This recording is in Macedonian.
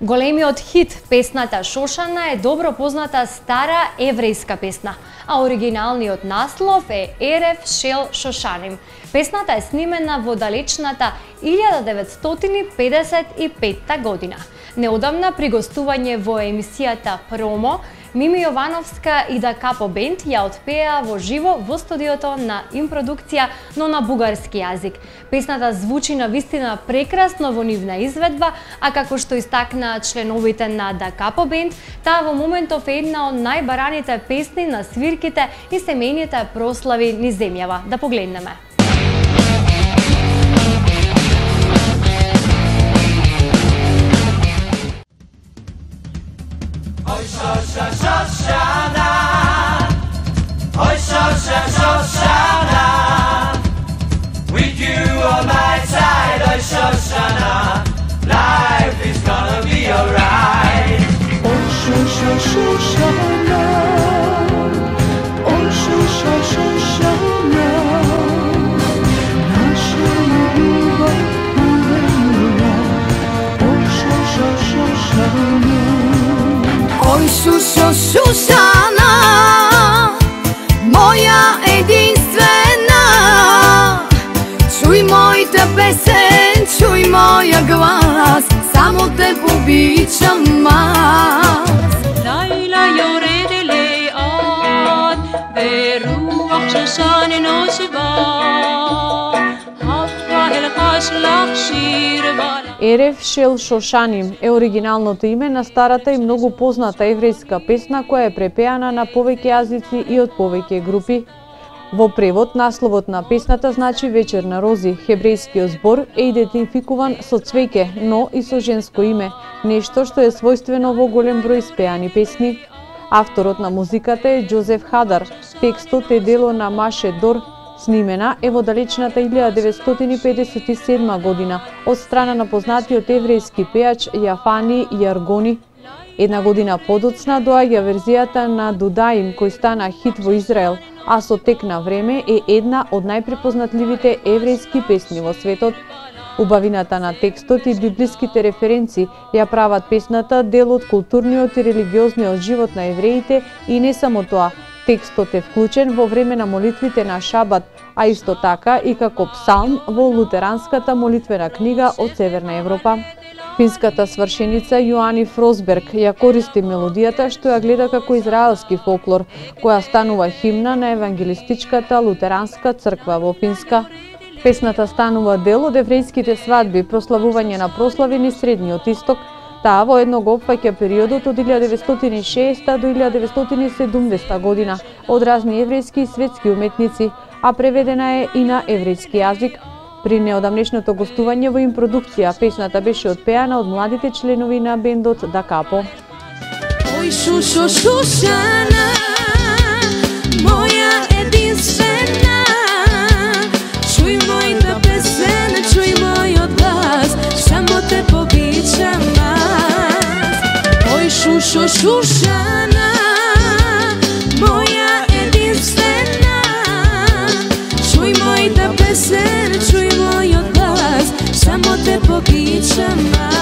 Големиот хит, песната Шошана, е добро позната стара еврејска песна, а оригиналниот наслов е Ерев Шел Шошаним. Песната е снимена во далечната 1955 година. Неодамна при гостување во емисијата Промо, Мими Јовановска и Да Капо Бенд ја отпеа во живо во студиото на Импродукција, но на бугарски јазик. Песната звучи на вистина прекрасно во нивна изведба, а како што истакна членовите на Да Капо Бенд, таа во моментов е една од најбараните песни на свирките и семејните прослави низ земјава. Да погледнеме. Oj Shoshana, oj Shoshana, with you on my side, oj Shoshana, life is gonna be alright. Oj Shoshana, oj Shoshana, наша любовь умерла, oj Shoshana. Oj Šušana, moja jedinstvena, čuj moja pesen, čuj moja glas, samo te pobičam mas. Laila yoredele ad, beruach Shoshana noshva, hafra el khashlach shir bala. Ерев Шел Шошаним е оригиналното име на старата и многу позната еврејска песна која е препеана на повеќе јазици и од повеќе групи. Во превод, насловот на песната значи Вечер на рози. Хебрејскиот збор е идентификуван со цвеќе, но и со женско име, нешто што е својствено во голем број спеани песни. Авторот на музиката е Џозеф Хадар. Текстот е дело на Маше Дор. Снимена е во далечната 1957 година од страна на познатиот еврејски пеач Јафани Јаргони. Една година подоцна доаѓа верзијата на Дудаим кој стана хит во Израел, а со тек на време е една од најпрепознатливите еврејски песни во светот. Убавината на текстот и библиските референци ја прават песната дел од културниот и религиозниот живот на евреите и не само тоа. Текстот е вклучен во време на молитвите на Шабат, а исто така и како псалм во лутеранската молитвена книга од Северна Европа. Финската свршеница Јоани Фросберг ја користи мелодијата што ја гледа како израелски фолклор, која станува химна на евангелистичката лутеранска црква во Финска. Песната станува дел од еврејските свадби, прославување на прослави низ Средниот Исток. Таа воедно го опфаќа периодот од 1960 до 1970 година од разни еврејски и светски уметници, а преведена е и на еврејски јазик. При неодамнешното гостување во Импродукција, песната беше отпеана од младите членови на бендот Да Капо. Oj Šušana, moja jedinstvena, čuj moja pesen, čuj moj glas, samo te pobičam mas. Oj Šušana, moja jedinstvena, čuj moja pesen, čuj moj glas, samo te pobičam mas.